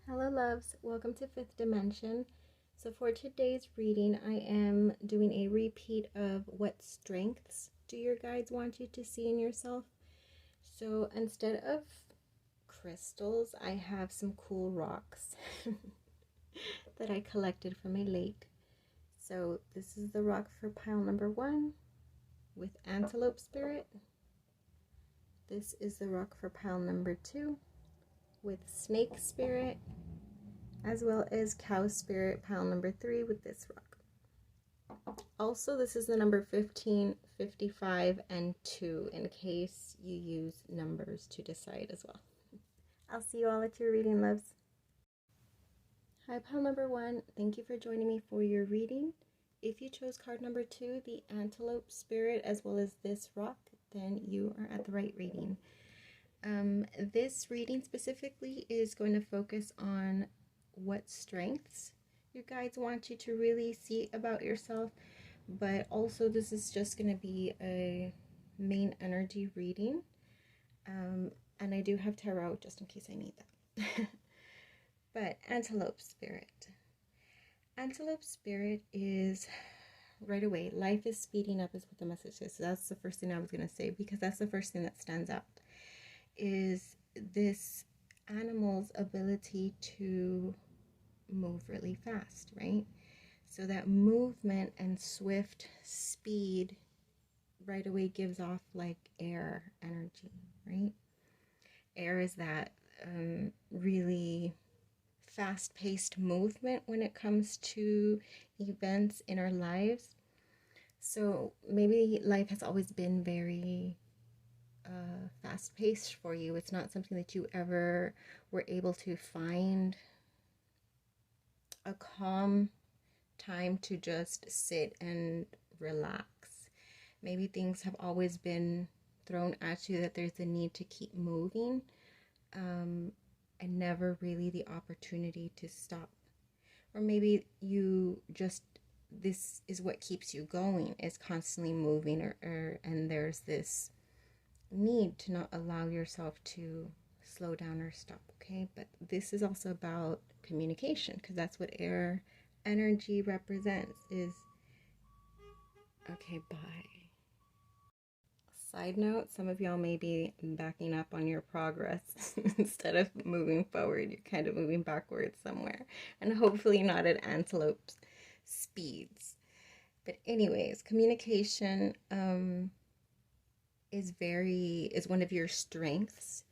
Hello loves, welcome to Fifth Dimension. So for today's reading, I am doing a repeat of what strengths do your guides want you to see in yourself. So instead of crystals, I have some cool rocks that I collected from a lake. So this is the rock for pile number 1 with Antelope Spirit. This is the rock for pile number 2 with Snake Spirit, as well as Cow Spirit, pile number 3 with this rock. Also, this is the number 15, 55, and 2 in case you use numbers to decide as well. I'll see you all at your reading, loves. Hi, pile number 1. Thank you for joining me for your reading. If you chose card number 2, the Antelope Spirit, as well as this rock, then you are at the right reading. This reading specifically is going to focus on what strengths your guides want you to really see about yourself, but also this is just going to be a main energy reading, and I do have tarot just in case I need that. But Antelope Spirit is right away, life is speeding up is what the message is. So that's the first thing I was going to say, because that's the first thing that stands out, is this animal's ability to move really fast, right? So that movement and swift speed right away gives off like air energy, right? Air is that really fast-paced movement when it comes to events in our lives. So maybe life has always been very fast-paced for you. It's not something that you ever were able to find a calm time to just sit and relax. Maybe things have always been thrown at you that there's a need to keep moving, and never really the opportunity to stop. Or maybe you just, this is what keeps you going, is constantly moving, and there's this need to not allow yourself to slow down or stop, okay? But this is also about communication, because that's what air energy represents, is okay, bye. Side note, some of y'all may be backing up on your progress. Instead of moving forward, you're kind of moving backwards somewhere, and hopefully not at Antelope's speeds. But anyways, communication is one of your strengths.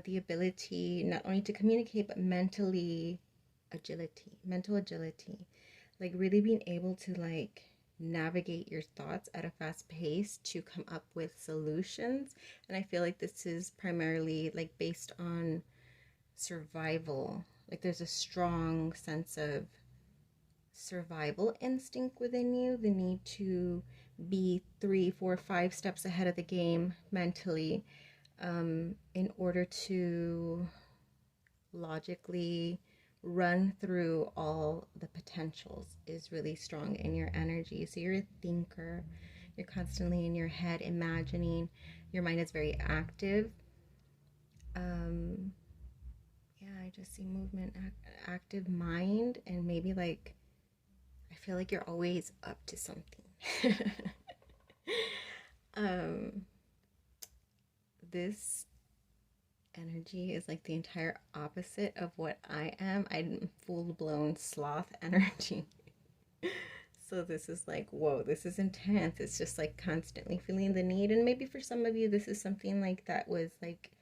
The ability not only to communicate, but mental agility, like really being able to like navigate your thoughts at a fast pace to come up with solutions. And I feel like this is primarily like based on survival. Like there's a strong sense of survival instinct within you, the need to be 3, 4, 5 steps ahead of the game mentally, in order to logically run through all the potentials, is really strong in your energy. So you're a thinker, you're constantly in your head imagining, your mind is very active. Yeah, I just see movement, active mind, and maybe like I feel like you're always up to something. This energy is like the entire opposite of what I am. I'm full-blown sloth energy. So this is like, whoa, this is intense. It's just like constantly feeling the need. And maybe for some of you, this is something like that was like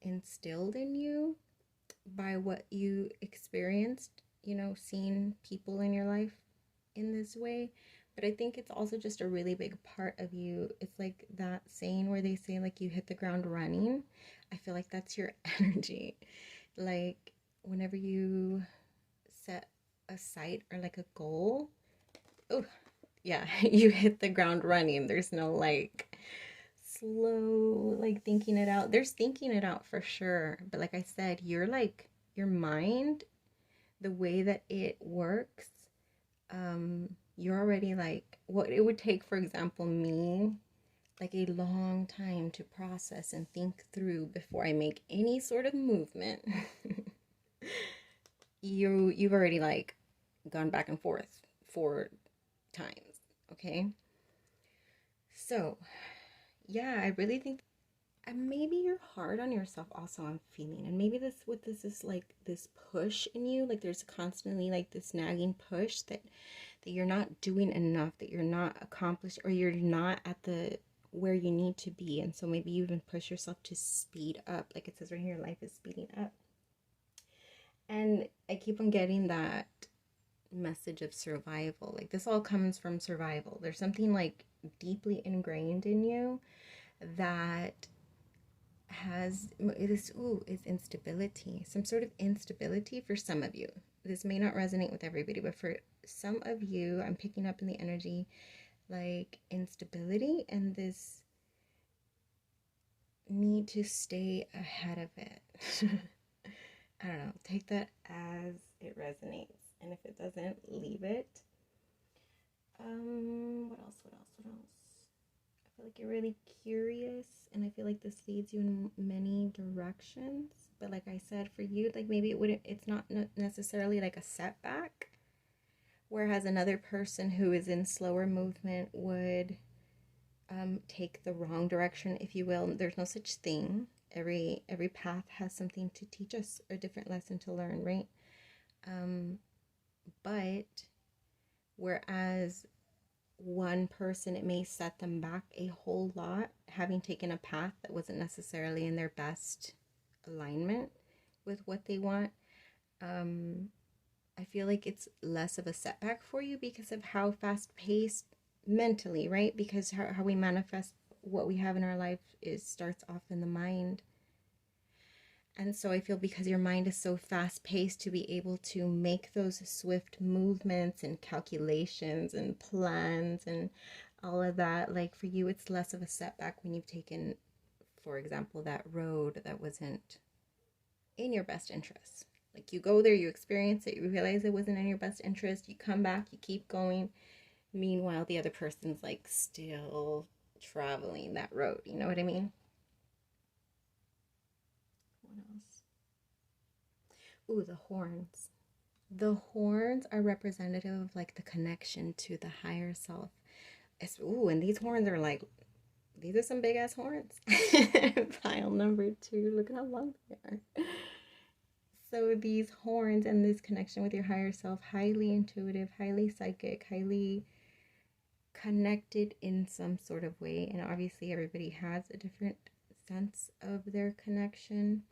instilled in you by what you experienced, you know, seeing people in your life in this way. But I think it's also just a really big part of you. It's like that saying where they say like you hit the ground running. I feel like that's your energy. Like whenever you set a sight or like a goal, oh yeah, you hit the ground running. There's no like slow like thinking it out. There's thinking it out for sure, but like I said, you're like your mind, the way that it works, you're already like, what it would take, for example, me, like a long time to process and think through before I make any sort of movement. You've already like gone back and forth 4 times, okay? So, yeah, I really think maybe you're hard on yourself also, I'm feeling. And maybe this is like this push in you, like there's constantly like this nagging push that you're not doing enough, that you're not accomplished, or you're not at the where you need to be. And so maybe you even push yourself to speed up. Like it says right here, life is speeding up. And I keep on getting that message of survival. Like this all comes from survival. There's something like deeply ingrained in you that has this is instability, some sort of instability for some of you. This may not resonate with everybody, but for some of you, I'm picking up in the energy like instability and this need to stay ahead of it. I don't know, take that as it resonates, and if it doesn't, leave it. What else? I feel like you're really curious, and I feel like this leads you in many directions. But like I said, for you, like maybe it's not necessarily like a setback. Whereas another person who is in slower movement would take the wrong direction, if you will. There's no such thing. Every path has something to teach us, a different lesson to learn, right? But whereas one person, it may set them back a whole lot, having taken a path that wasn't necessarily in their best alignment with what they want. I feel like it's less of a setback for you because of how fast paced mentally, right? Because how we manifest what we have in our life starts off in the mind. And so I feel because your mind is so fast paced, to be able to make those swift movements and calculations and plans and all of that, like for you, it's less of a setback when you've taken, for example, that road that wasn't in your best interest. Like you go there, you experience it, you realize it wasn't in your best interest, you come back, you keep going. Meanwhile, the other person's like still traveling that road. You know what I mean? What else? Ooh, the horns. The horns are representative of like the connection to the higher self. And these horns are like, these are some big ass horns. Pile number 2. Look at how long they are. So these horns and this connection with your higher self, highly intuitive, highly psychic, highly connected in some sort of way. And obviously everybody has a different sense of their connection.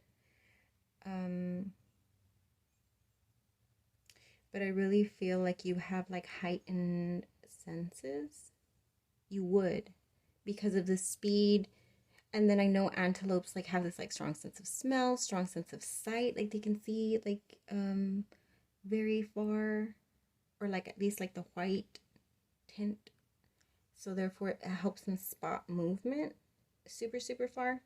But I really feel like you have like heightened senses. You would, because of the speed. And then I know antelopes like have this like strong sense of smell, strong sense of sight. Like they can see like very far, or like at least like the white tint. So therefore it helps them spot movement super, super far.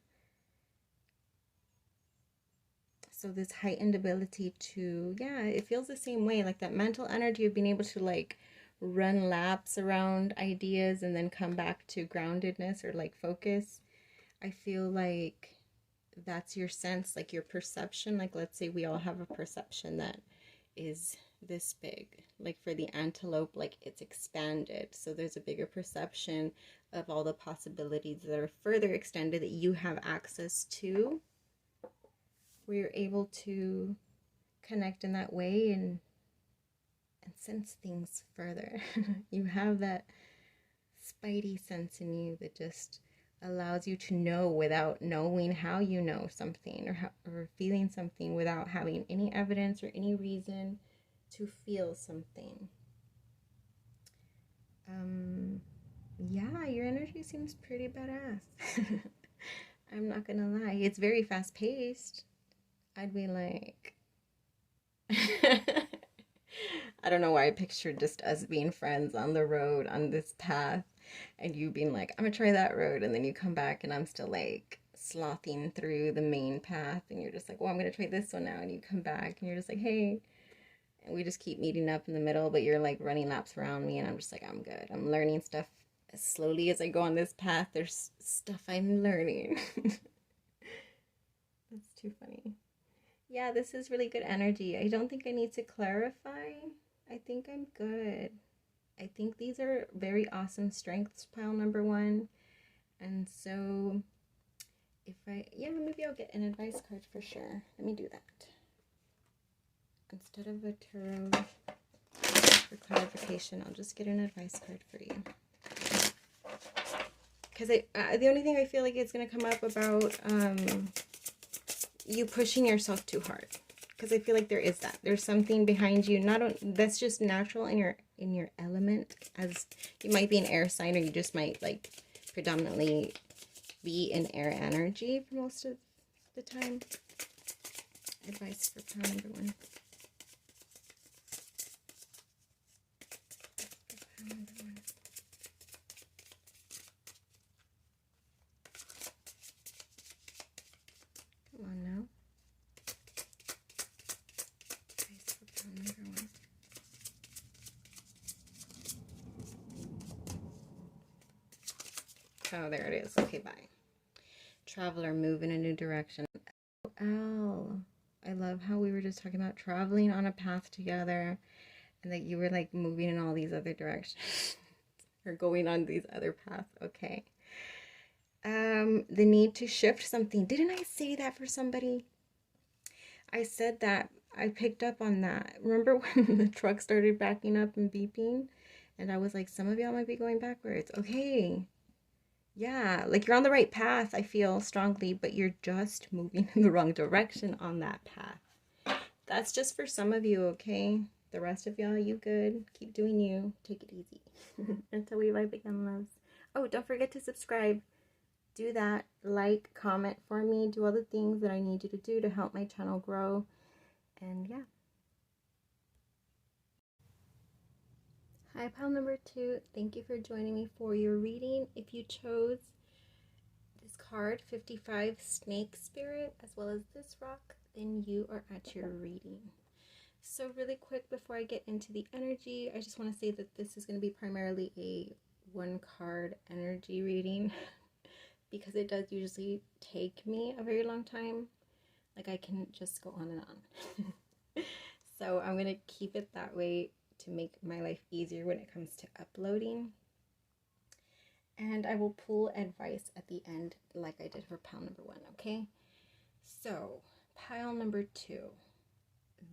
So this heightened ability to, yeah, it feels the same way. Like that mental energy of being able to like run laps around ideas and then come back to groundedness or like focus. I feel like that's your sense, like your perception. Like let's say we all have a perception that is this big. Like for the antelope, like it's expanded. So there's a bigger perception of all the possibilities that are further extended that you have access to, where you're able to connect in that way and sense things further. You have that spidey sense in you that just allows you to know without knowing how you know something, or feeling something without having any evidence or any reason to feel something. Yeah, your energy seems pretty badass. I'm not gonna lie. It's very fast paced. I'd be like, I don't know why I pictured just us being friends on the road on this path, and you being like, I'm gonna try that road, and then you come back and I'm still like slothing through the main path, and you're just like, well, I'm gonna try this one now, and you come back and you're just like, hey, and we just keep meeting up in the middle, but you're like running laps around me, and I'm just like, I'm good. I'm learning stuff as slowly as I go on this path. There's stuff I'm learning. That's too funny. Yeah, this is really good energy. I don't think I need to clarify. I think I'm good. I think these are very awesome strengths, pile number one. And so if yeah, maybe I'll get an advice card for sure. Let me do that. Instead of a tarot for clarification, I'll just get an advice card for you. Because the only thing I feel like it's going to come up about you pushing yourself too hard. Because I feel like there is that. There's something behind you. That's just natural in your element. As you might be an air sign, or you just might like predominantly be in air energy for most of the time. Advice for pile number one. Come on now. Advice for pile number one. Oh, there it is. Okay, bye. Traveler, move in a new direction. Oh, I love how we were just talking about traveling on a path together, and that you were like moving in all these other directions or going on these other paths. Okay. The need to shift something. Didn't I say that for somebody? I said that. I picked up on that. Remember when the truck started backing up and beeping? And I was like, some of y'all might be going backwards. Okay. Yeah, like you're on the right path, I feel strongly, but you're just moving in the wrong direction on that path. That's just for some of you, okay? The rest of y'all, you good. Keep doing you. Take it easy. Until we vibe again, loves. Oh, don't forget to subscribe. Do that. Like, comment for me. Do all the things that I need you to do to help my channel grow. And yeah. Hi, pile number two. Thank you for joining me for your reading. If you chose this card, 55 Snake Spirit, as well as this rock, then you are at your reading. So really quick before I get into the energy, I just want to say that this is going to be primarily a one card energy reading because it does usually take me a very long time. Like I can just go on and on. So I'm going to keep it that way to make my life easier when it comes to uploading. And I will pull advice at the end like I did for pile number one, okay? So, pile number two.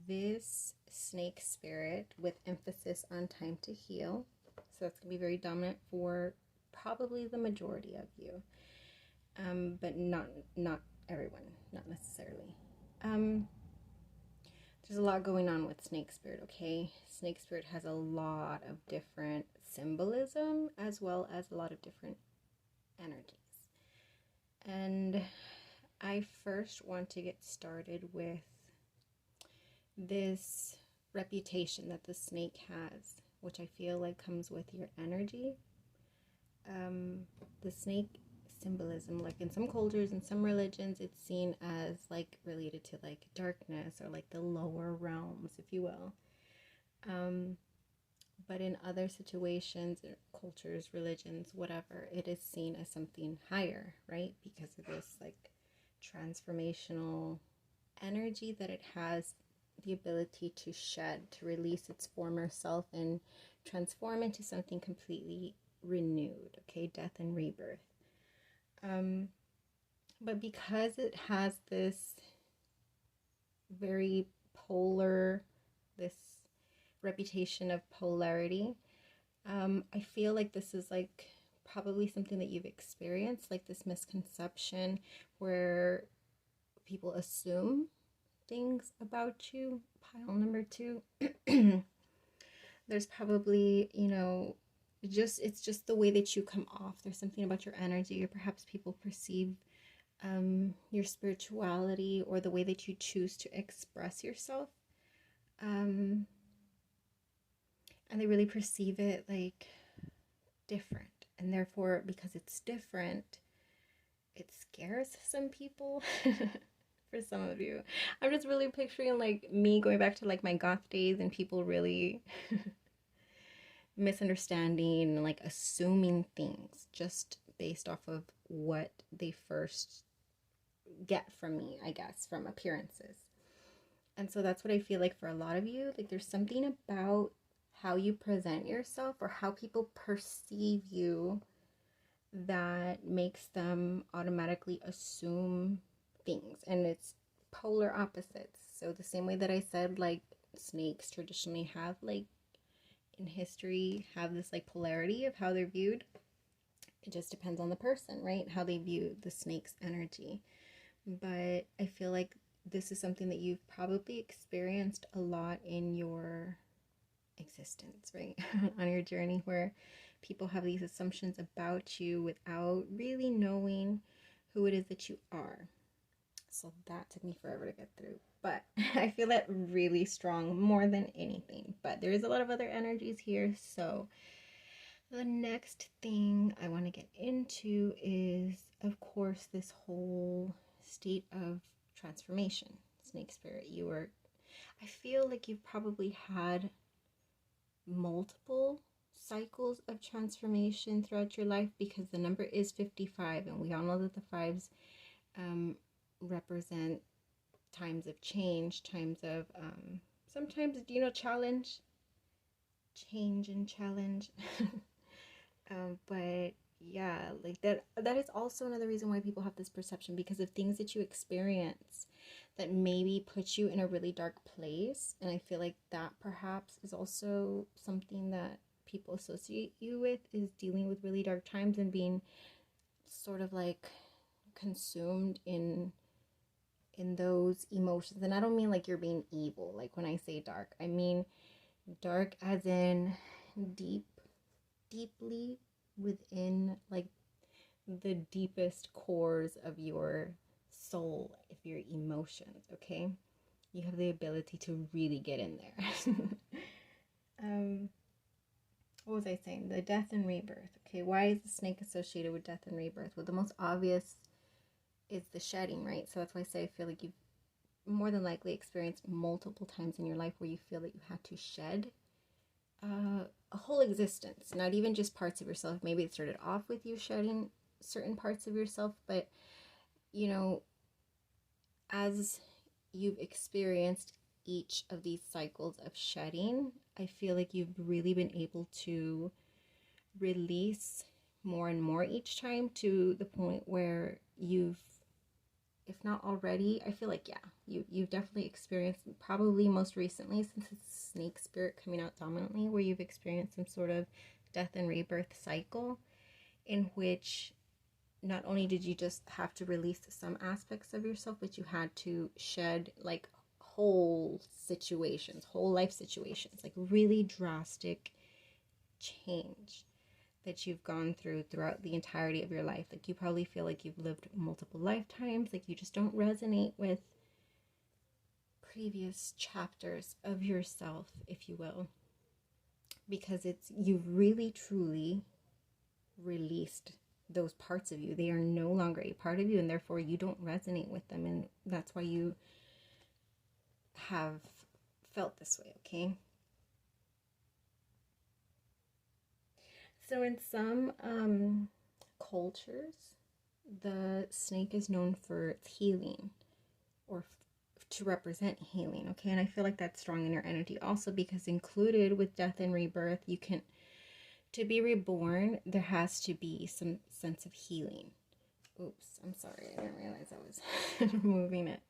This snake spirit with emphasis on time to heal. So that's going to be very dominant for probably the majority of you. But not everyone, not necessarily. There's a lot going on with snake spirit, okay? Snake spirit has a lot of different symbolism as well as a lot of different energies. And I first want to get started with this reputation that the snake has, which I feel like comes with your energy. The snake symbolism, like in some cultures and some religions, it's seen as like related to like darkness or like the lower realms, if you will. But in other situations, cultures, religions, whatever, it is seen as something higher, right? Because of this like transformational energy that it has the ability to shed, to release its former self and transform into something completely renewed, okay? Death and rebirth. But because it has this very polar, this reputation of polarity, I feel like this is like probably something that you've experienced, like this misconception where people assume things about you. Pile number two. There's probably, you know, it's just the way that you come off. There's something about your energy, or perhaps people perceive your spirituality or the way that you choose to express yourself, and they really perceive it like different, and therefore because it's different, it scares some people. For some of you, I'm just really picturing like me going back to like my goth days and people really misunderstanding and like assuming things just based off of what they first get from me, I guess, from appearances. And so that's what I feel like for a lot of you. Like there's something about how you present yourself or how people perceive you that makes them automatically assume things. And it's polar opposites. So the same way that I said, like, snakes traditionally have, like, in history, have this, like, polarity of how they're viewed. It just depends on the person, right? How they view the snake's energy. But I feel like this is something that you've probably experienced a lot in your existence, right? On your journey, where people have these assumptions about you without really knowing who it is that you are. So that took me forever to get through, but I feel it really strong more than anything. But there is a lot of other energies here. So the next thing I want to get into is, of course, this whole state of transformation. Snake spirit, I feel like you've probably had multiple cycles of transformation throughout your life, because the number is 55, and we all know that the fives represent times of change, times of sometimes, challenge, change and challenge. But yeah, like that is also another reason why people have this perception, because of things that you experience that maybe put you in a really dark place. And I feel like that perhaps is also something that people associate you with, is dealing with really dark times and being sort of like consumed in those emotions. And I don't mean like you're being evil. Like when I say dark, I mean dark as in deeply within, like, the deepest cores of your soul, if your emotions, okay? You have the ability to really get in there. What was I saying? The death and rebirth. Okay, why is the snake associated with death and rebirth? Well, the most obvious is the shedding, right? So that's why I say I feel like you've more than likely experienced multiple times in your life where you feel that you had to shed a whole existence, not even just parts of yourself. Maybe it started off with you shedding certain parts of yourself, but as you've experienced each of these cycles of shedding, I feel like you've really been able to release more and more each time, to the point where you've, if not already, I feel like, yeah, you've definitely experienced, probably most recently, since it's snake spirit coming out dominantly, where you've experienced some sort of death and rebirth cycle, in which not only did you just have to release some aspects of yourself, but you had to shed, like, whole life situations, like really drastic change that you've gone throughout the entirety of your life. Like, you probably feel like you've lived multiple lifetimes, like you just don't resonate with previous chapters of yourself, if you will, because you've really truly released those parts of you. They are no longer a part of you, and therefore you don't resonate with them, and that's why you have felt this way, okay? So in some cultures, the snake is known for its healing, or to represent healing, okay? And I feel like that's strong in your energy also, because included with death and rebirth, to be reborn, there has to be some sense of healing. Oops, I'm sorry, I didn't realize I was moving it.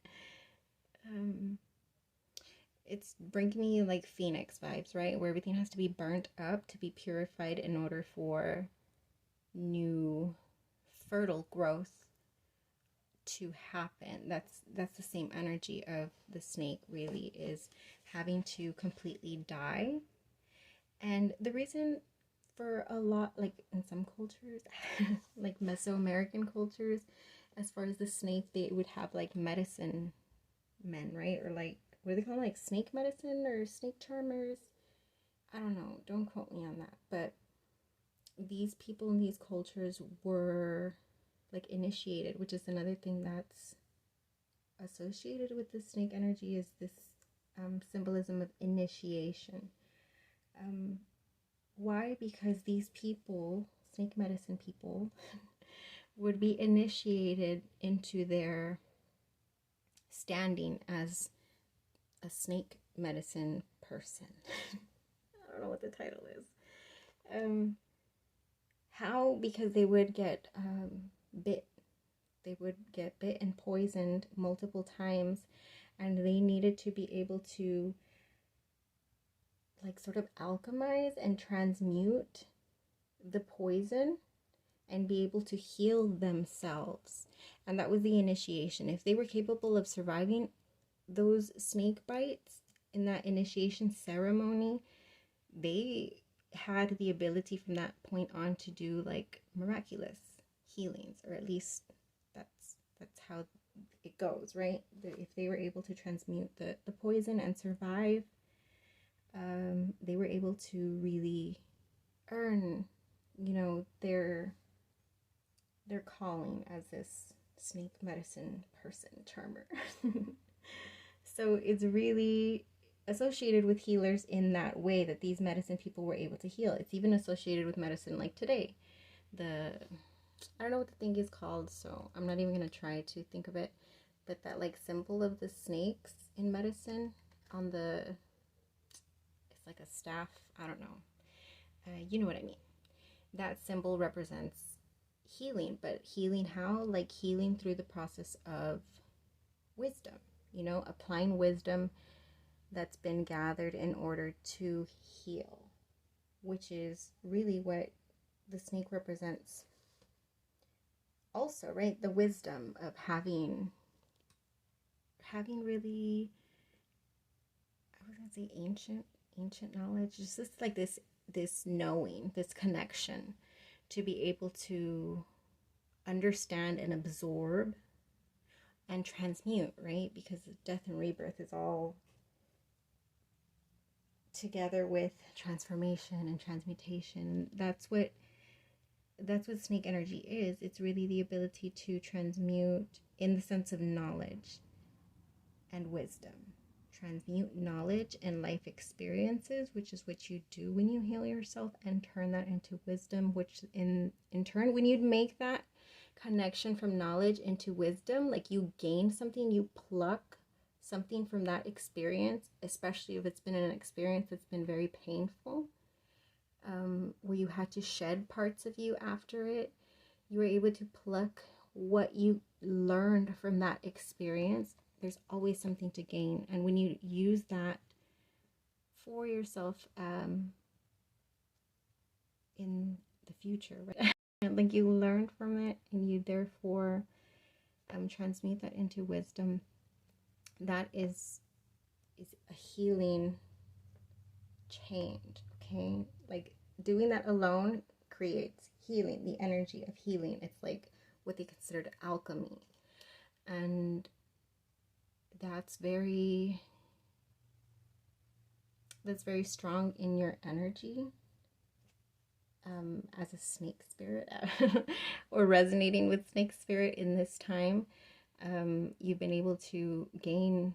It's bringing me like Phoenix vibes, right? Where everything has to be burnt up to be purified in order for new fertile growth to happen. That's the same energy of the snake, really, is having to completely die. And the reason for a lot, like in some cultures, like Mesoamerican cultures, as far as the snake, they would have like medicine men, right? Or like, what do they call them? Like snake medicine or snake charmers? I don't know. Don't quote me on that. But these people in these cultures were like initiated, which is another thing that's associated with the snake energy, is this symbolism of initiation. Why? Because these people, snake medicine people, would be initiated into their standing as a snake medicine person. I don't know what the title is. How? Because they would get bit. They would get bit and poisoned multiple times, and they needed to be able to like sort of alchemize and transmute the poison and be able to heal themselves. And that was the initiation. If they were capable of surviving those snake bites in that initiation ceremony, they had the ability from that point on to do like miraculous healings, or at least that's how it goes, right? If they were able to transmute the poison and survive, they were able to really earn, you know, their calling as this snake medicine person charmer. So it's really associated with healers in that way, that these medicine people were able to heal. It's even associated with medicine like today. I don't know what the thing is called, so I'm not even going to try to think of it, but that like symbol of the snakes in medicine on it's like a staff, I don't know. You know what I mean. That symbol represents healing, but healing how? Like healing through the process of wisdom, you know, applying wisdom that's been gathered in order to heal, which is really what the snake represents also, right? The wisdom of having really, I was gonna say ancient knowledge, just like this knowing, this connection, to be able to understand and absorb and transmute, right? Because death and rebirth is all together with transformation and transmutation. That's what snake energy is. It's really the ability to transmute in the sense of knowledge and wisdom. Transmute knowledge and life experiences, which is what you do when you heal yourself, and turn that into wisdom, which in turn, when you make that connection from knowledge into wisdom, like you gain something, you pluck something from that experience, especially if it's been an experience that's been very painful, where you had to shed parts of you after it. You were able to pluck what you learned from that experience. There's always something to gain, and when you use that for yourself in the future, right? Like you learn from it, and you therefore transmute that into wisdom. That is a healing change, okay? Like doing that alone creates healing, the energy of healing. It's like what they considered alchemy, and that's very strong in your energy as a snake spirit or resonating with snake spirit in this time. You've been able to gain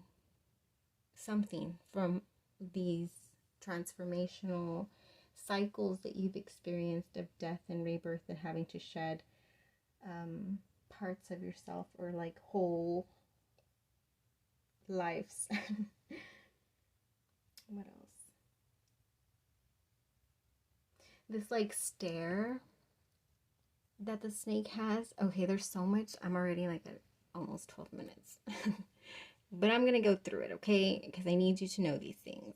something from these transformational cycles that you've experienced of death and rebirth, and having to shed parts of yourself, or like whole lives. What else? This like stare that the snake has. Okay, there's so much. I'm already like at almost 12 minutes. But I'm going to go through it, okay? Because I need you to know these things.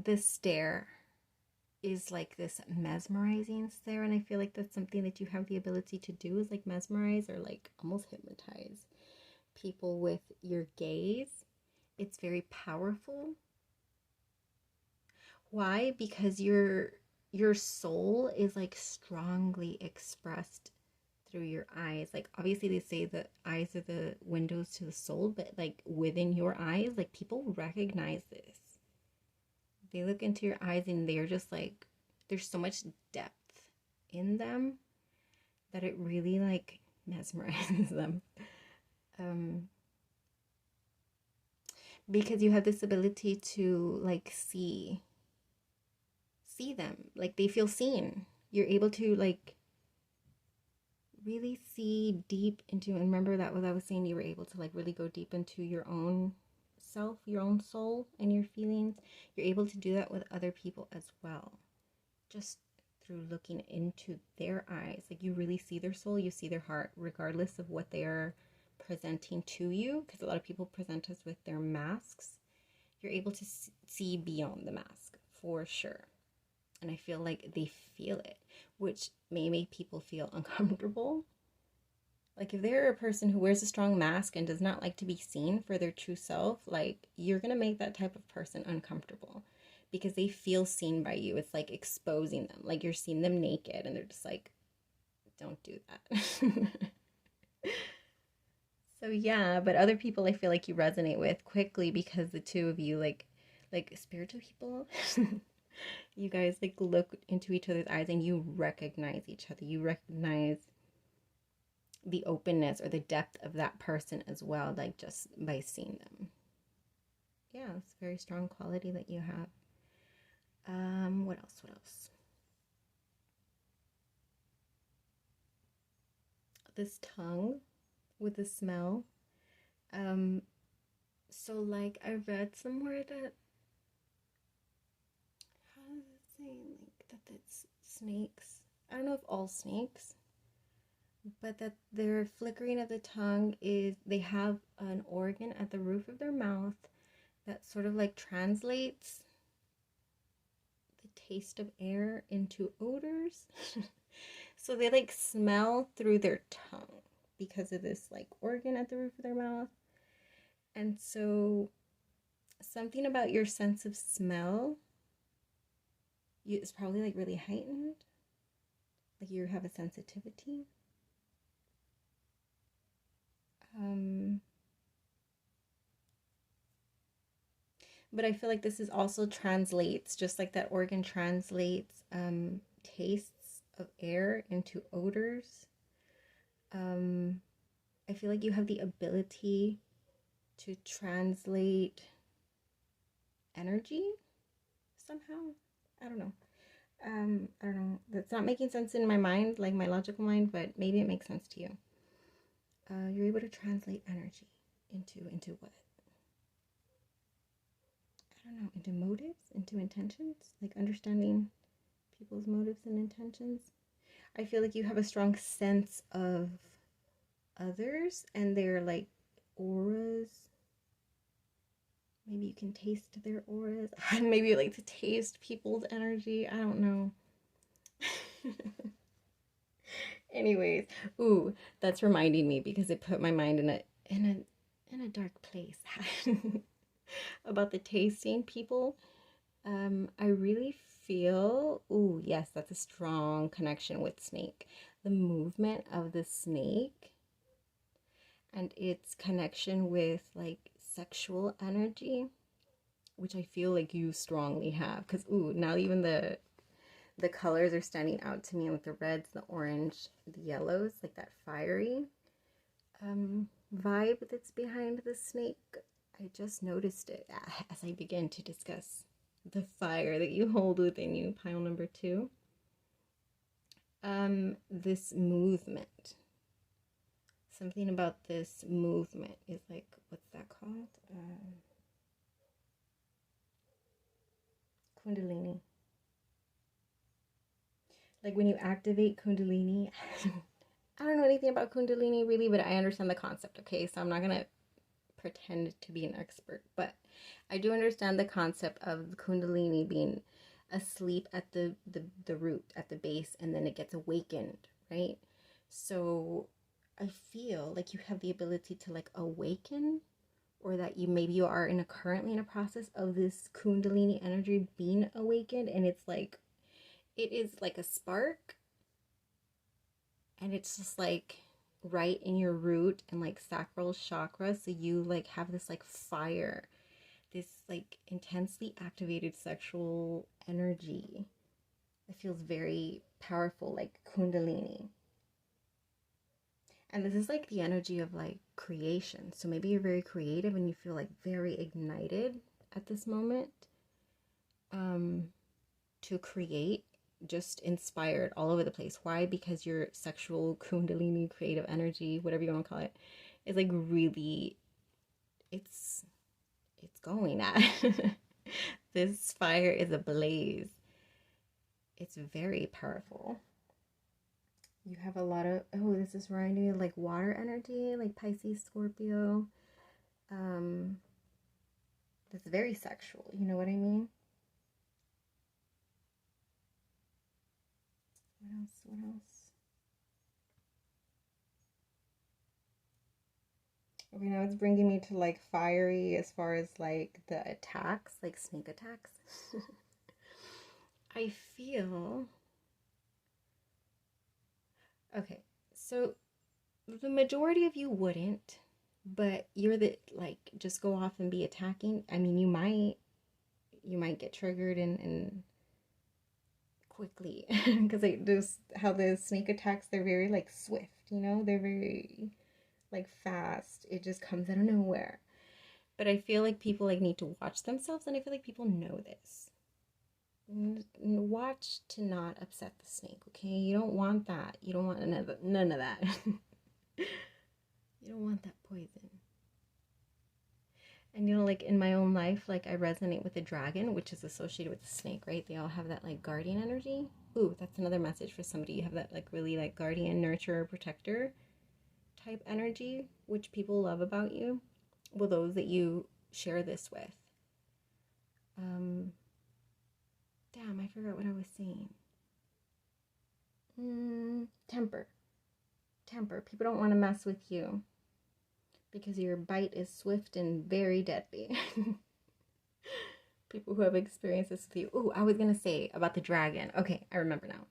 This stare is like this mesmerizing stare, and I feel like that's something that you have the ability to do, is like mesmerize or like almost hypnotize people with your gaze. It's very powerful. Why? Because your soul is like strongly expressed through your eyes. Like obviously they say that eyes are the windows to the soul, but like within your eyes, like people recognize this. They look into your eyes and they're just like, there's so much depth in them that it really like mesmerizes them. Because you have this ability to like see them, like they feel seen. You're able to like really see deep into, and remember that what I was saying, you were able to like really go deep into your own self, your own soul, and your feelings, you're able to do that with other people as well. Just through looking into their eyes. Like, you really see their soul, you see their heart, regardless of what they are presenting to you. Because a lot of people present us with their masks. You're able to see beyond the mask, for sure. And I feel like they feel it, which may make people feel uncomfortable. Like, if they're a person who wears a strong mask and does not like to be seen for their true self, like, you're going to make that type of person uncomfortable because they feel seen by you. It's like exposing them. Like, you're seeing them naked and they're just like, don't do that. So yeah, but other people I feel like you resonate with quickly because the two of you, like spiritual people, you guys like look into each other's eyes and you recognize each other. You recognize the openness or the depth of that person as well, like just by seeing them. Yeah, it's a very strong quality that you have. What else? This tongue with the smell. So like I read somewhere that, how does it say, like that it's snakes, I don't know if all snakes, but that their flickering of the tongue is, they have an organ at the roof of their mouth that sort of like translates the taste of air into odors. So they like smell through their tongue because of this like organ at the roof of their mouth. And so something about your sense of smell is probably like really heightened. Like you have a sensitivity. But I feel like this is also translates, just like that organ translates tastes of air into odors. I feel like you have the ability to translate energy somehow. I don't know. I don't know. That's not making sense in my mind, like my logical mind, but maybe it makes sense to you. You're able to translate energy into what? I don't know, into motives, into intentions, like understanding people's motives and intentions. I feel like you have a strong sense of others and their like auras. Maybe you can taste their auras. Maybe you like to taste people's energy. I don't know. Anyways, ooh, that's reminding me because it put my mind in a dark place about the tasting people. I really feel, ooh, yes, that's a strong connection with snake. The movement of the snake and its connection with like sexual energy, which I feel like you strongly have. Because, ooh, now even the colors are standing out to me with the reds, the orange, the yellows, like that fiery vibe that's behind the snake. I just noticed it as I begin to discuss the fire that you hold within you, pile number 2. This movement. Something about this movement is like, what's that called? Kundalini. Like when you activate Kundalini, I don't know anything about Kundalini really, but I understand the concept, okay? So I'm not going to pretend to be an expert, but I do understand the concept of Kundalini being asleep at the root, at the base, and then it gets awakened, right? So I feel like you have the ability to like awaken, or that you are currently in a process of this Kundalini energy being awakened, and it is like a spark, and it's just like right in your root and like sacral chakra. So you like have this like fire, this like intensely activated sexual energy. It feels very powerful, like Kundalini. And this is like the energy of like creation. So maybe you're very creative and you feel like very ignited at this moment to create, just inspired all over the place. Why? Because your sexual Kundalini creative energy, whatever you want to call it, is like really, it's going at. This fire is ablaze. It's very powerful. You have a lot of, oh, this is reminding me of like water energy, like Pisces, Scorpio. That's very sexual, you know what I mean? What else? What else? Okay, now it's bringing me to like fiery as far as like the attacks, like snake attacks. I feel... Okay, so the majority of you wouldn't, but you're the, like, just go off and be attacking. I mean, you might get triggered and quickly, because like just how the snake attacks, they're very like swift, you know, they're very like fast. It just comes out of nowhere. But I feel like people like need to watch themselves, and I feel like people know this. Watch to not upset the snake, okay? You don't want that. You don't want none of that. You don't want that poison. And you know, like in my own life, like I resonate with the dragon, which is associated with the snake, right? They all have that like guardian energy. Ooh, that's another message for somebody. You have that like really like guardian, nurturer, protector type energy, which people love about you. Well, those that you share this with. Damn, I forgot what I was saying. Temper. People don't want to mess with you because your bite is swift and very deadly. People who have experienced this with you. Oh, I was going to say about the dragon. Okay, I remember now.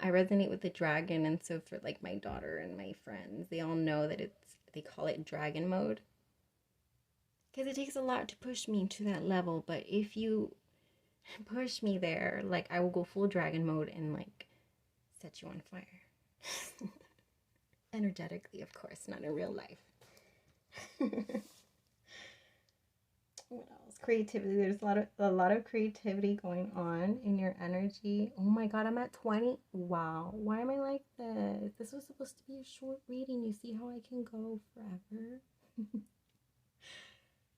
I resonate with the dragon, and so for like my daughter and my friends, they all know that they call it dragon mode. Because it takes a lot to push me to that level, but if you push me there, like I will go full dragon mode and like set you on fire. Energetically, of course, not in real life. What else? Creativity. There's a lot of creativity going on in your energy. Oh my god, I'm at 20. Wow. Why am I like this? This was supposed to be a short reading. You see how I can go forever?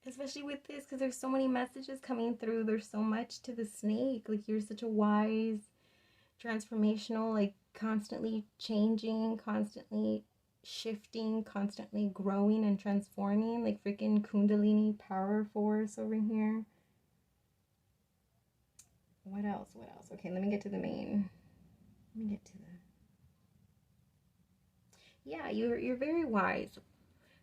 Especially with this, because there's so many messages coming through. There's so much to the snake. Like, you're such a wise, transformational, like constantly changing, constantly shifting, constantly growing and transforming, like freaking Kundalini power force over here. What else? Okay, let me get to the main. Yeah, you're very wise.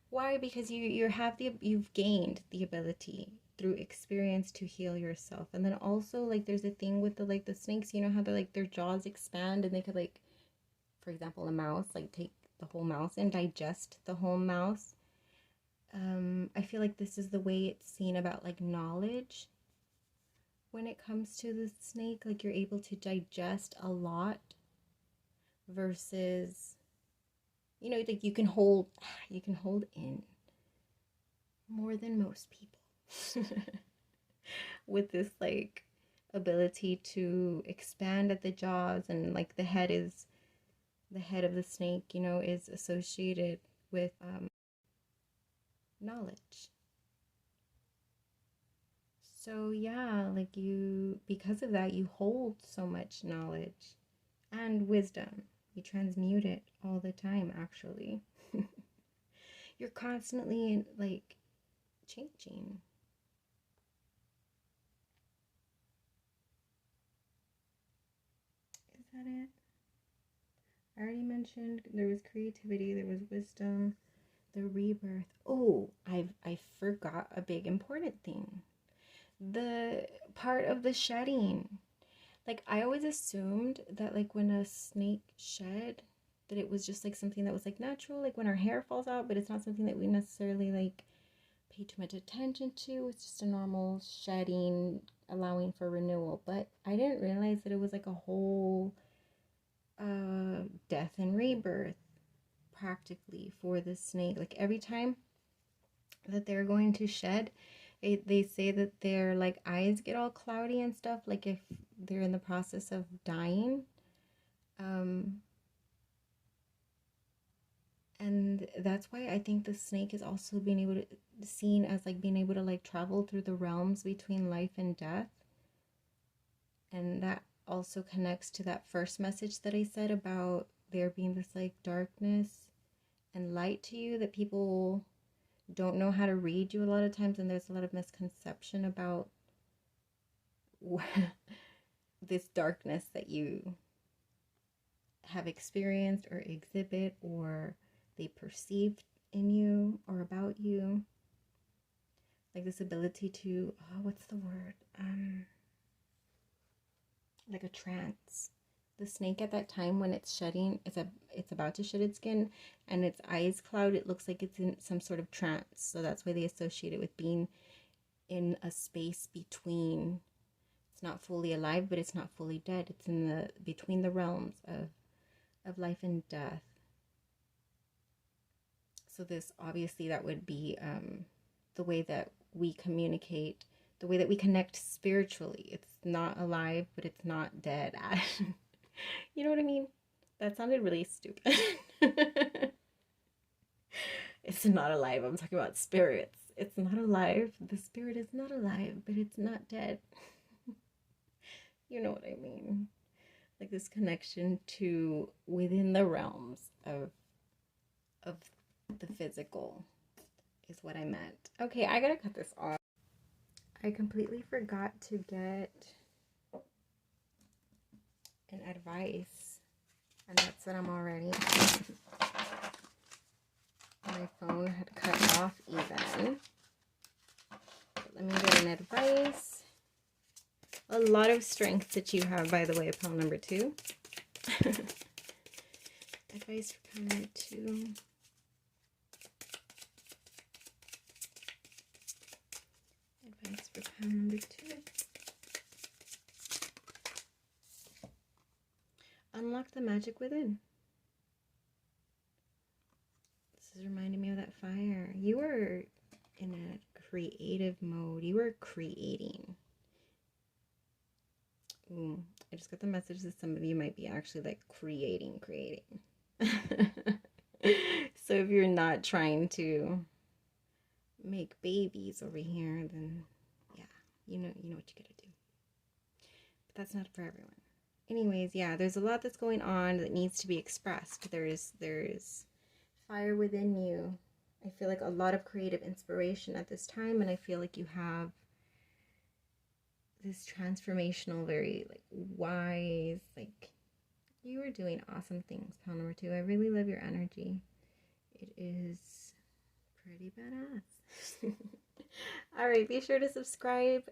Why? Because you've gained the ability through experience to heal yourself. And then also, like, there's a thing with the snakes, you know how they're like their jaws expand, and they could, like, for example, a mouse, like, take the whole mouse and digest the whole mouse. I feel like this is the way it's seen about like knowledge when it comes to the snake. Like, you're able to digest a lot versus, you know, like you can hold in more than most people with this like ability to expand at the jaws. And like the head of the snake, you know, is associated with knowledge. So yeah, like because of that, you hold so much knowledge and wisdom. You transmute it all the time, actually. You're constantly like changing. Is that it? I already mentioned there was creativity, there was wisdom, the rebirth. Oh, I forgot a big important thing. The part of the shedding. Like, I always assumed that like when a snake shed, that it was just like something that was like natural, like when our hair falls out, but it's not something that we necessarily like pay too much attention to. It's just a normal shedding, allowing for renewal. But I didn't realize that it was like a whole death and rebirth practically for the snake. Like, every time that they're going to shed, they say that their like eyes get all cloudy and stuff, like if they're in the process of dying. And that's why I think the snake is also being able to seen as like being able to like travel through the realms between life and death. And that also connects to that first message that I said about there being this like darkness and light to you that people don't know how to read you a lot of times, and there's a lot of misconception about this darkness that you have experienced or exhibit or they perceive in you or about you. Like this ability to, what's the word? Like a trance. The snake at that time when it's shedding, it's about to shed its skin and its eyes cloud, it looks like it's in some sort of trance. So that's why they associate it with being in a space between, it's not fully alive, but it's not fully dead. It's in the between the realms of life and death. So this, obviously, that would be the way that we communicate, the way that we connect spiritually. It's not alive, but it's not dead. You know what I mean? That sounded really stupid. It's not alive. I'm talking about spirits. It's not alive. The spirit is not alive, but it's not dead. You know what I mean? Like this connection to within the realms of the physical is what I meant. Okay, I gotta cut this off. I completely forgot to get an advice, and that's that I'm already. My phone had cut off even. But let me get an advice. A lot of strength that you have, by the way, pile number 2. Advice for pile number 2. Advice for pile number 2. Unlock the magic within. This is reminding me of that fire. You were in a creative mode. You were creating. Ooh, I just got the message that some of you might be actually like creating. So if you're not trying to make babies over here, then yeah, you know what you gotta do. But that's not for everyone. Anyways, yeah, there's a lot that's going on that needs to be expressed. There's fire within you. I feel like a lot of creative inspiration at this time, and I feel like you have this transformational, very like wise, like you are doing awesome things, pile number 2. I really love your energy. It is pretty badass. All right, be sure to subscribe.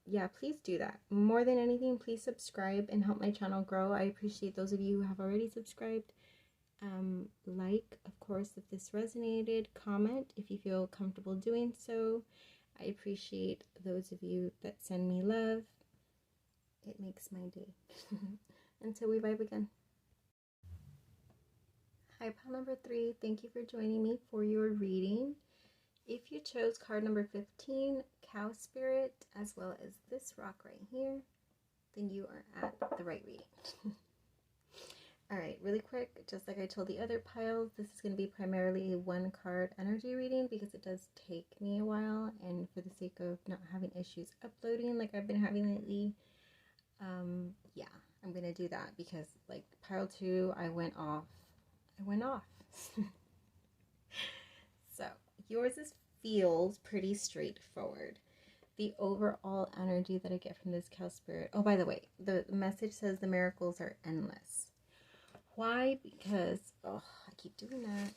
Yeah, please do that. More than anything, please subscribe and help my channel grow. I appreciate those of you who have already subscribed. Like, of course, if this resonated. Comment if you feel comfortable doing so. I appreciate those of you that send me love. It makes my day. Until we vibe again. Hi, pile number 3. Thank you for joining me for your reading. If you chose card number 15, Cow Spirit, as well as this rock right here, then you are at the right reading. All right, really quick, just like I told the other piles, this is going to be primarily a 1-card energy reading because it does take me a while, and for the sake of not having issues uploading like I've been having lately, yeah, I'm going to do that because like pile 2, I went off. So yours feels pretty straightforward. The overall energy that I get from this cow spirit. Oh, by the way, the message says the miracles are endless. Why? Because, oh, I keep doing that.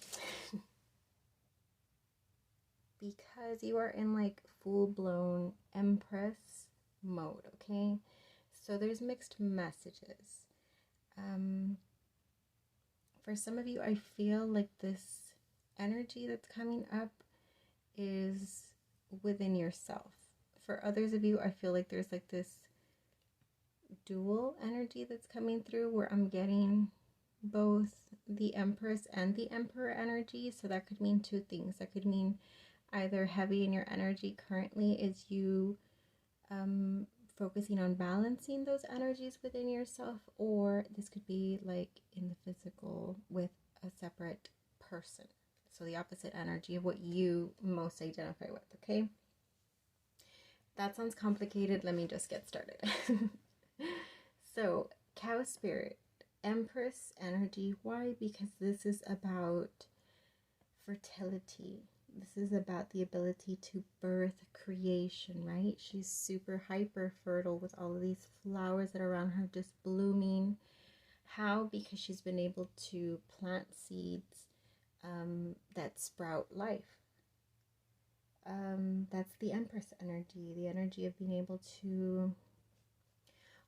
Because you are in like full-blown Empress mode, okay? So there's mixed messages. For some of you, I feel like this energy that's coming up is within yourself. For others of you, I feel like there's like this dual energy that's coming through where I'm getting both the Empress and the Emperor energy. So that could mean 2 things. That could mean either heavy in your energy currently is you focusing on balancing those energies within yourself, or this could be like in the physical with a separate person. So the opposite energy of what you most identify with, okay? That sounds complicated. Let me just get started. So, cow spirit, Empress energy. Why? Because this is about fertility. This is about the ability to birth creation, right? She's super hyper fertile with all of these flowers that are around her just blooming. How? Because she's been able to plant seeds that sprout life. That's the Empress energy, the energy of being able to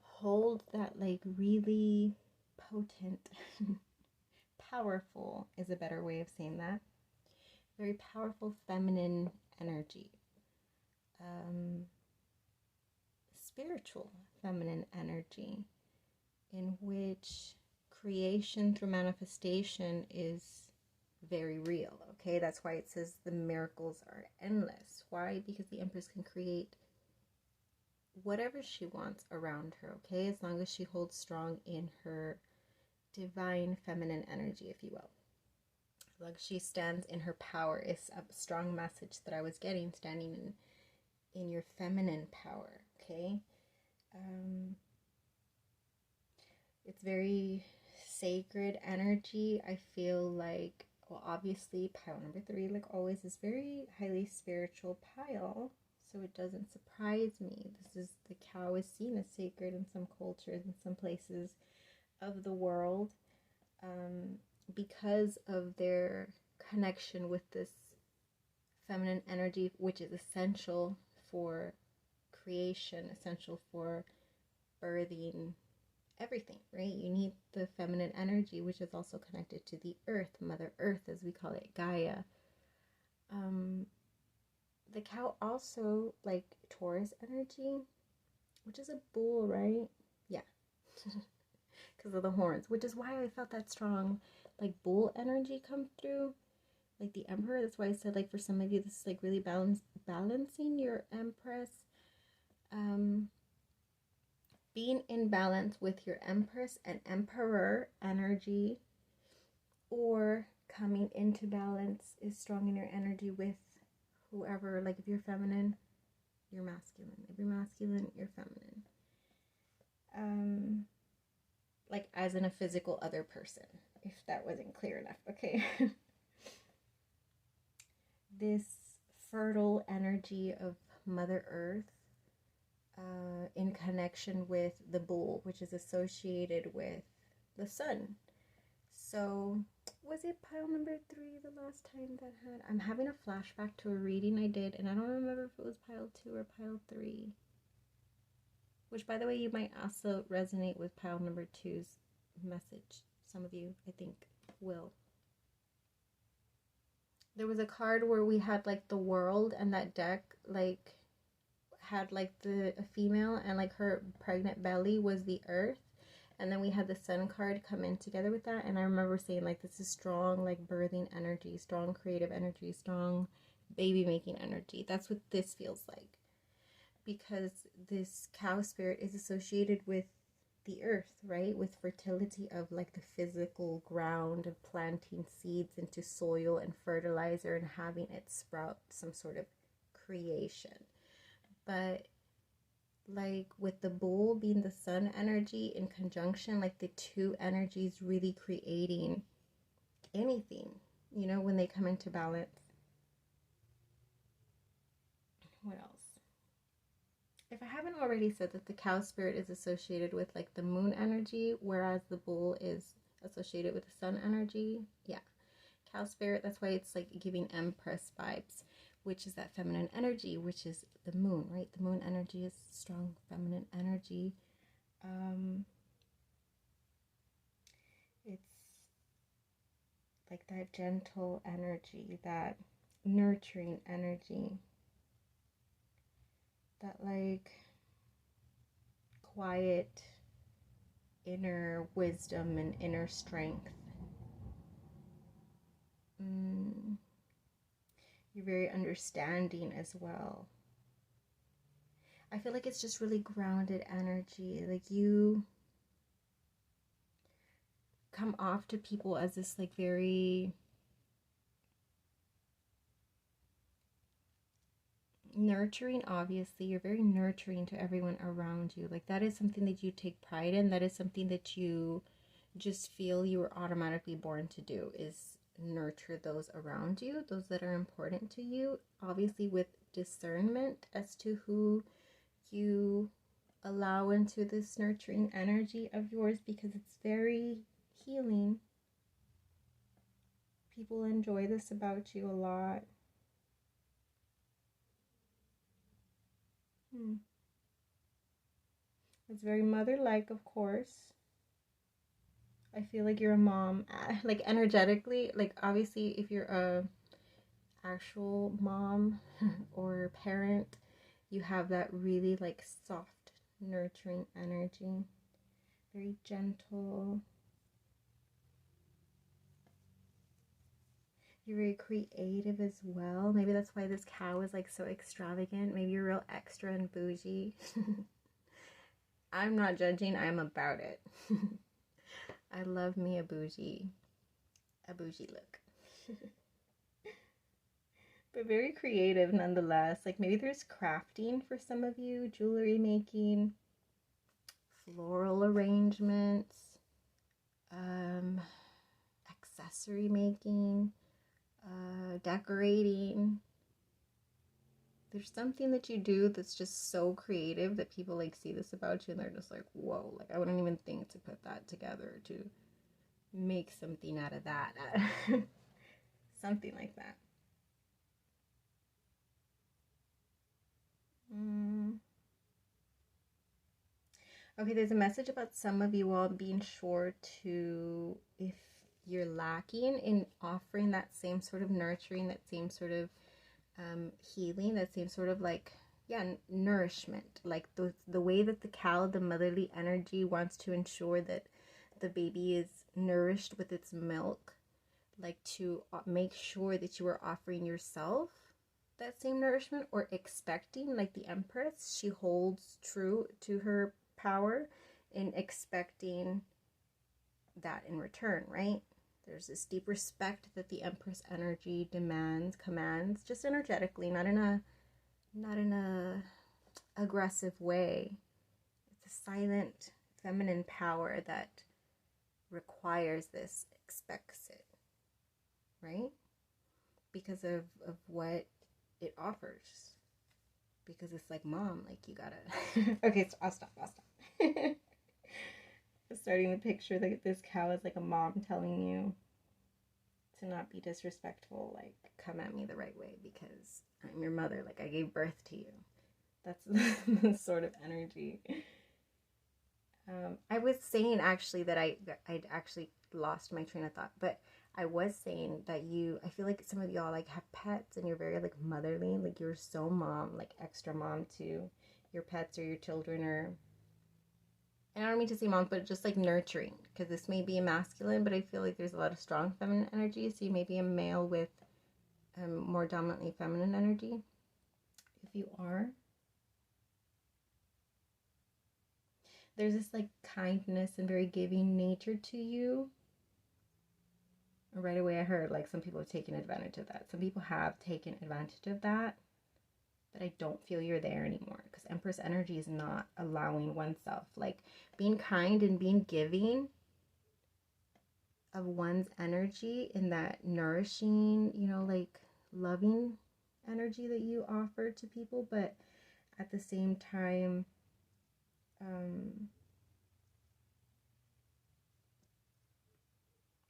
hold that like really potent, powerful is a better way of saying that, very powerful feminine energy, spiritual feminine energy, in which creation through manifestation is very real. Okay, that's why it says the miracles are endless. Why? Because the Empress can create whatever she wants around her, okay, as long as she holds strong in her divine feminine energy, if you will. As long as she stands in her power, is a strong message that I was getting, standing in your feminine power, okay? It's very sacred energy. I feel like, well, obviously pile number 3, like always, is very highly spiritual pile, so it doesn't surprise me. This is, the cow is seen as sacred in some cultures, in some places of the world, because of their connection with this feminine energy, which is essential for creation, essential for birthing everything, right? You need the feminine energy, which is also connected to the earth, Mother Earth, as we call it, Gaia. The cow also, like Taurus energy, which is a bull, right? Yeah. Because of the horns, which is why I felt that strong, like, bull energy come through, like the Emperor. That's why I said, like, for some of you, this is like really balancing your Empress, being in balance with your Empress and Emperor energy, or coming into balance is strong in your energy with whoever. Like, if you're feminine, you're masculine. If you're masculine, you're feminine. Like, as in a physical other person, if that wasn't clear enough, okay? This fertile energy of Mother Earth, in connection with the bull, which is associated with the sun. So, was it pile number 3 the last time that had? I'm having a flashback to a reading I did, and I don't remember if it was pile 2 or pile 3. Which, by the way, you might also resonate with pile number 2's message. Some of you, I think, will. There was a card where we had, like, the world, and that deck, like, had, like, a female, and, like, her pregnant belly was the earth. And then we had the sun card come in together with that. And I remember saying, like, this is strong, like, birthing energy, strong creative energy, strong baby making energy. That's what this feels like. Because this cow spirit is associated with the earth, right? With fertility of, like, the physical ground of planting seeds into soil and fertilizer and having it sprout some sort of creation. But, like, with the bull being the sun energy in conjunction, like, the two energies really creating anything, you know, when they come into balance. What else? If I haven't already said that the cow spirit is associated with, like, the moon energy, whereas the bull is associated with the sun energy, yeah. Cow spirit, that's why it's, like, giving Empress vibes, which is that feminine energy, which is the moon, right? The moon energy is strong feminine energy. It's like that gentle energy, that nurturing energy, that, like, quiet inner wisdom and inner strength. You're very understanding as well. I feel like it's just really grounded energy. Like, you come off to people as this, like, very Nurturing, obviously, you're very nurturing to everyone around you. Like, that is something that you take pride in. That is something that you just feel you were automatically born to do, is nurture those around you, those that are important to you. Obviously, with discernment as to who you allow into this nurturing energy of yours, because it's very healing. People enjoy this about you a lot. It's very mother-like, of course. I feel like you're a mom, like energetically. Like, obviously, if you're a actual mom or parent, you have that really like soft, nurturing energy. Very gentle. You're very creative as well. Maybe that's why this cow is like so extravagant. Maybe you're real extra and bougie. I'm not judging, I'm about it. I love me a bougie look. But very creative nonetheless. Like, maybe there's crafting for some of you, jewelry making, floral arrangements, accessory making, decorating. There's something that you do that's just so creative that people like see this about you and they're just like, whoa, like I wouldn't even think to put that together, to make something out of that. Something like that. Okay, there's a message about some of you all being sure to, if you're lacking in offering that same sort of nurturing, that same sort of healing, that same sort of like, yeah, nourishment, like the way that the cow, the motherly energy, wants to ensure that the baby is nourished with its milk, like to make sure that you are offering yourself that same nourishment, or expecting, like the Empress, she holds true to her power in expecting that in return, right? There's this deep respect that the Empress energy demands, commands, just energetically, not in a aggressive way. It's a silent feminine power that requires this, expects it, right? Because of what it offers. Because it's like, mom, like you gotta okay, so I'll stop. Starting to picture that this cow is like a mom telling you to not be disrespectful, like come at me the right way because I'm your mother, like I gave birth to you. That's the sort of energy. I was saying actually that I'd actually lost my train of thought, but I was saying that I feel like some of y'all like have pets and you're very like motherly, like you're so mom, like extra mom to your pets or your children, or, and I don't mean to say mom, but just like nurturing, because this may be a masculine, but I feel like there's a lot of strong feminine energy, so you may be a male with more dominantly feminine energy. If you are, there's this like kindness and very giving nature to you. Right away I heard like some people have taken advantage of that. Some people have taken advantage of that, but I don't feel you're there anymore, because Empress energy is not allowing oneself, like being kind and being giving of one's energy in that nourishing, like loving energy that you offer to people, but at the same time,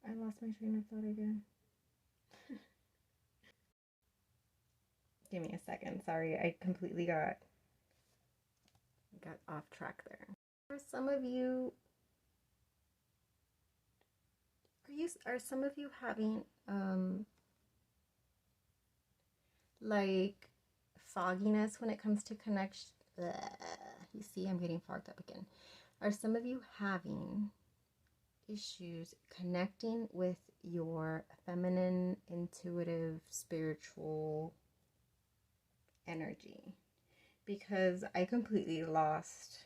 I lost my train of thought again. Give me a second. Sorry, I completely got off track there. For some of you, are some of you having like fogginess when it comes to connection? You see, I'm getting fogged up again. Are some of you having issues connecting with your feminine, intuitive, spiritual energy? Because I completely lost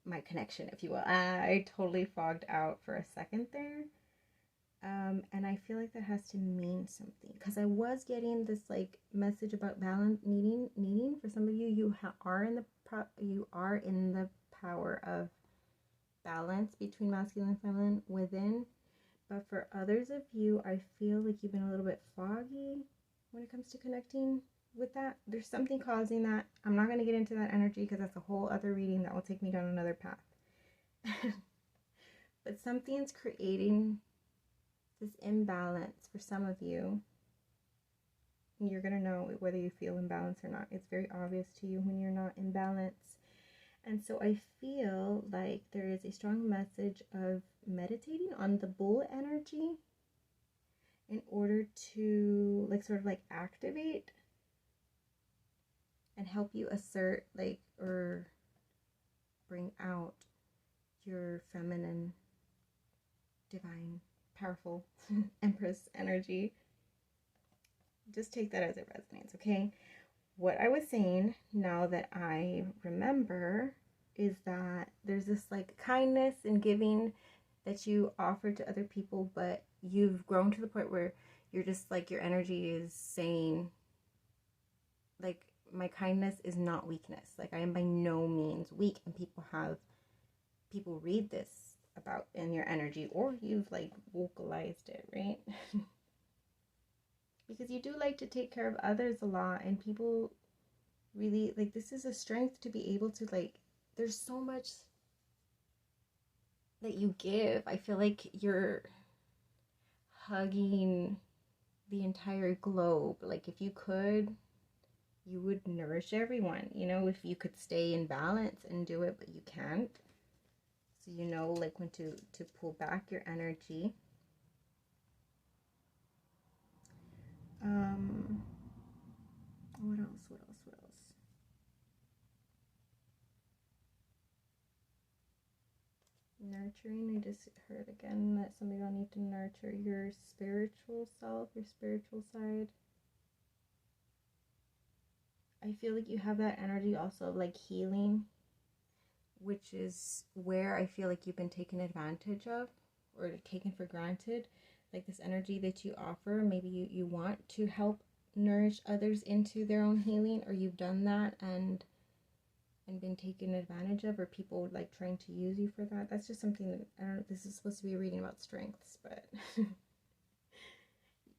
my connection, if you will. I totally fogged out for a second there. And I feel like that has to mean something, because I was getting this like message about balance, needing for some of you, are in the power of balance between masculine and feminine within. But for others of you, I feel like you've been a little bit foggy when it comes to connecting with that. There's something causing that. I'm not going to get into that energy because that's a whole other reading that will take me down another path. But something's creating this imbalance for some of you. You're going to know whether you feel imbalance or not. It's very obvious to you when you're not in balance. And so I feel like there is a strong message of meditating on the bull energy in order to like sort of like activate and help you assert like or bring out your feminine, divine, powerful Empress energy. Just take that as it resonates, okay? What I was saying, now that I remember, is that there's this like kindness and giving that you offer to other people, but you've grown to the point where you're just like, your energy is saying like, my kindness is not weakness. Like, I am by no means weak. And people read this about in your energy, or you've like vocalized it, right? Because you do like to take care of others a lot, and people really like, this is a strength to be able to like, there's so much that you give. I feel like you're hugging the entire globe. Like, if you could, you would nourish everyone, you know, if you could stay in balance and do it, but you can't. So you know like when to pull back your energy. What else? Nurturing. I just heard again that some of y'all need to nurture your spiritual self, your spiritual side. I feel like you have that energy also of like healing, which is where I feel like you've been taken advantage of or taken for granted. Like, this energy that you offer, maybe you want to help nourish others into their own healing, or you've done that and been taken advantage of, or people like trying to use you for that. That's just something that, I don't know, this is supposed to be a reading about strengths, but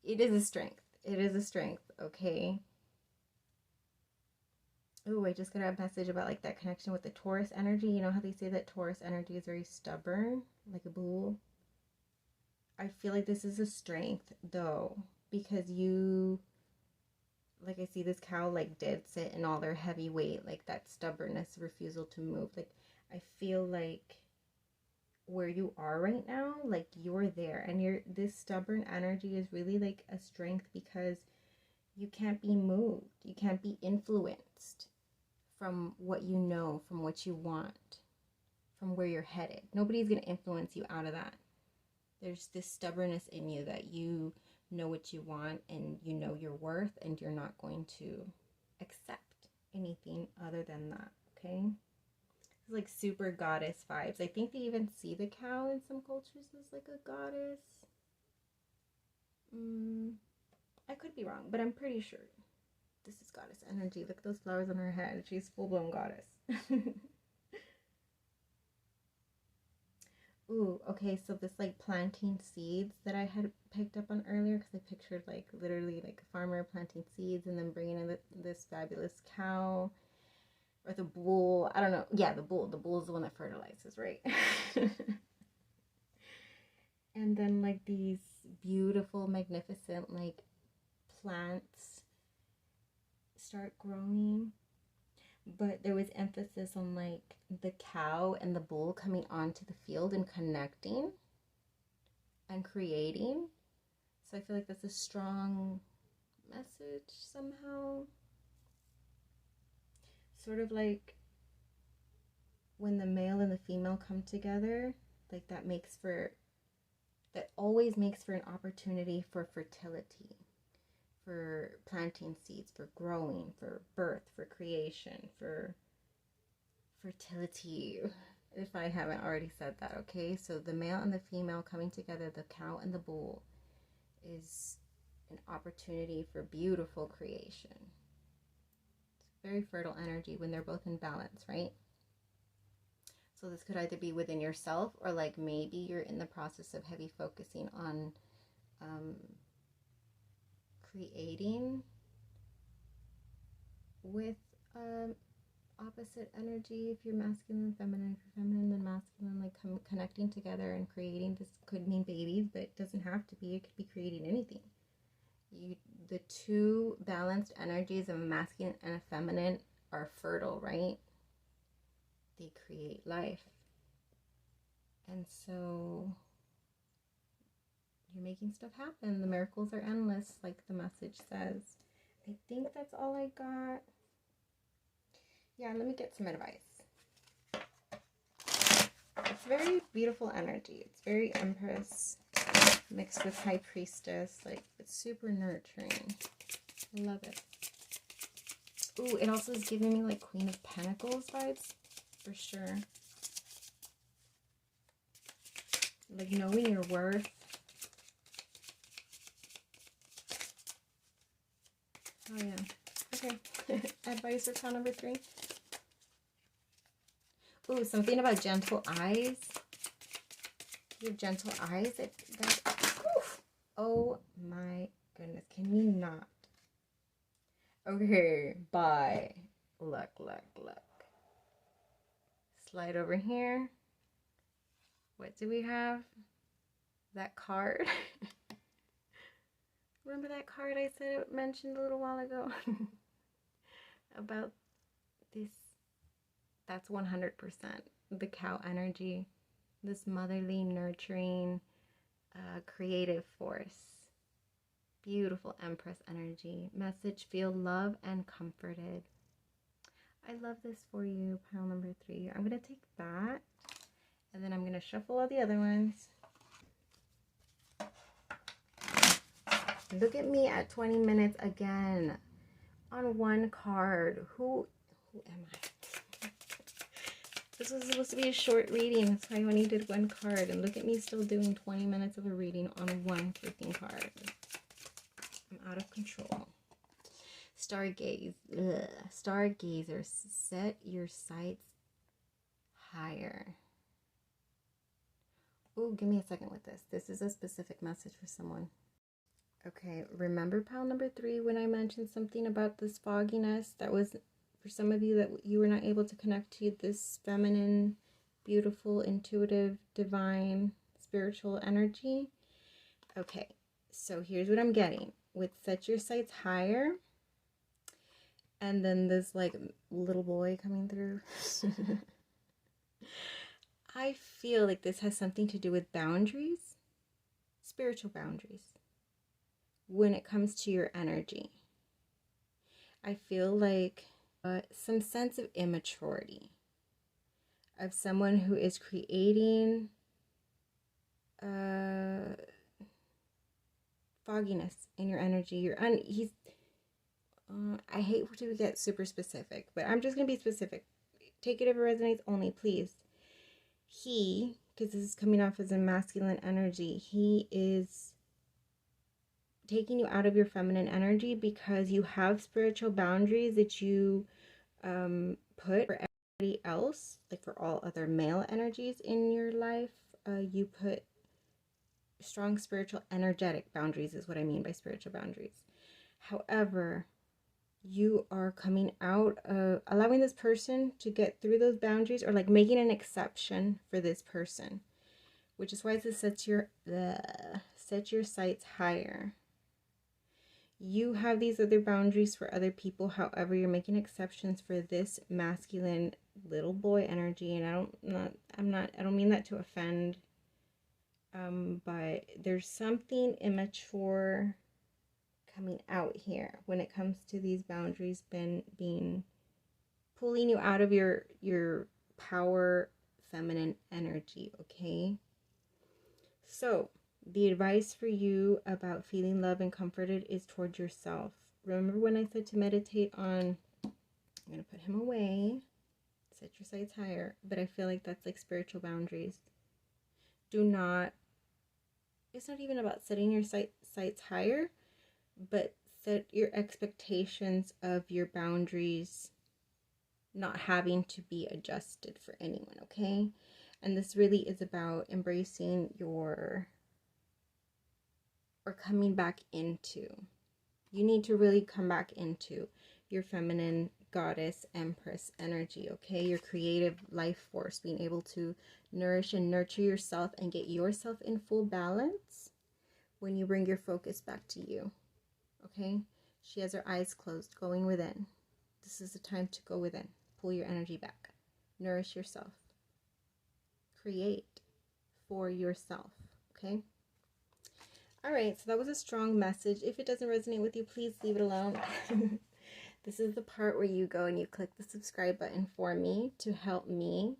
it is a strength. It is a strength, okay? Oh, I just got a message about like that connection with the Taurus energy. You know how they say that Taurus energy is very stubborn, like a bull? I feel like this is a strength though, because you, like, I see this cow like dead sit in all their heavy weight, like that stubbornness, refusal to move. Like, I feel like where you are right now, like you're there, and this stubborn energy is really like a strength, because you can't be moved, you can't be influenced from what you know, from what you want, from where you're headed. Nobody's going to influence you out of that. There's this stubbornness in you that you know what you want, and you know your worth, and you're not going to accept anything other than that, okay? It's like super goddess vibes. I think they even see the cow in some cultures as like a goddess. I could be wrong, but I'm pretty sure this is goddess energy. Look at those flowers on her head. She's full-blown goddess. Ooh, okay, so this like planting seeds that I had picked up on earlier, because I pictured like literally like a farmer planting seeds and then bringing in this fabulous cow, or the bull. I don't know. Yeah, the bull. The bull is the one that fertilizes, right? And then like these beautiful, magnificent like plants start growing. But there was emphasis on like the cow and the bull coming onto the field and connecting and creating. So I feel like that's a strong message somehow. Sort of like when the male and the female come together, like that always makes for an opportunity for fertility, for planting seeds, for growing, for birth, for creation, for fertility. if I haven't already said that, okay? So the male and the female coming together, the cow and the bull, is an opportunity for beautiful creation. It's very fertile energy when they're both in balance, right? So this could either be within yourself, or like maybe you're in the process of heavy focusing on creating with opposite energy. If you're masculine, feminine, if you're feminine, then masculine, like connecting together and creating. This could mean babies, but it doesn't have to be. It could be creating anything. The two balanced energies of a masculine and a feminine are fertile, right? They create life. And so you're making stuff happen. The miracles are endless, like the message says. I think that's all I got. Yeah, let me get some advice. It's very beautiful energy. It's very Empress mixed with High Priestess. Like, it's super nurturing. I love it. Ooh, it also is giving me like Queen of Pentacles vibes, for sure. Like knowing your worth. Oh yeah. Okay. Advice for pile number 3. Ooh, something about gentle eyes. You have gentle eyes. Oh my goodness. Can you not? Okay, bye. Look. Slide over here. What do we have? That card. Remember that card I said I mentioned a little while ago? About this. That's 100% the cow energy. This motherly, nurturing, creative force. Beautiful Empress energy. Message, feel love and comforted. I love this for you, pile number 3. I'm going to take that, and then I'm going to shuffle all the other ones. Look at me at 20 minutes again on one card. Who am I? This was supposed to be a short reading. That's why I only did one card. And look at me still doing 20 minutes of a reading on one freaking card. I'm out of control. Stargaze. Ugh. Stargazer. Set your sights higher. Oh, give me a second with this. This is a specific message for someone. Okay, remember pile number 3 when I mentioned something about this fogginess? That was for some of you that you were not able to connect to this feminine, beautiful, intuitive, divine, spiritual energy. Okay, so here's what I'm getting. With set your sights higher, and then this like little boy coming through. I feel like this has something to do with boundaries, spiritual boundaries, when it comes to your energy. I feel like some sense of immaturity of someone who is creating fogginess in your energy. I hate to get super specific, but I'm just going to be specific. Take it if it resonates only, please. Because this is coming off as a masculine energy, he is taking you out of your feminine energy because you have spiritual boundaries that you put for everybody else, like for all other male energies in your life. You put strong spiritual energetic boundaries is what I mean by spiritual boundaries. However, you are coming out of allowing this person to get through those boundaries, or like making an exception for this person, which is why it says set your sights higher. You have these other boundaries for other people. However, you're making exceptions for this masculine little boy energy, and I don't mean that to offend, but there's something immature coming out here when it comes to these boundaries being pulling you out of your power feminine energy. Okay, so the advice for you about feeling love and comforted is towards yourself. Remember when I said to meditate on, I'm going to put him away. Set your sights higher. But I feel like that's like spiritual boundaries. Do not, it's not even about setting your sights higher, but set your expectations of your boundaries not having to be adjusted for anyone, okay? And this really is about embracing your, or coming back into, you need to really come back into your feminine goddess empress energy, okay? Your creative life force, being able to nourish and nurture yourself and get yourself in full balance when you bring your focus back to you, okay? She has her eyes closed, going within. This is the time to go within. Pull your energy back. Nourish yourself. Create for yourself, okay? All right, so that was a strong message. If it doesn't resonate with you, please leave it alone. This is the part where you go and you click the subscribe button for me to help me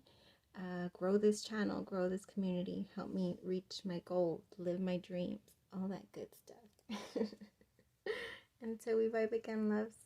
grow this channel, grow this community, help me reach my goals, live my dreams, all that good stuff. Until we vibe again, loves.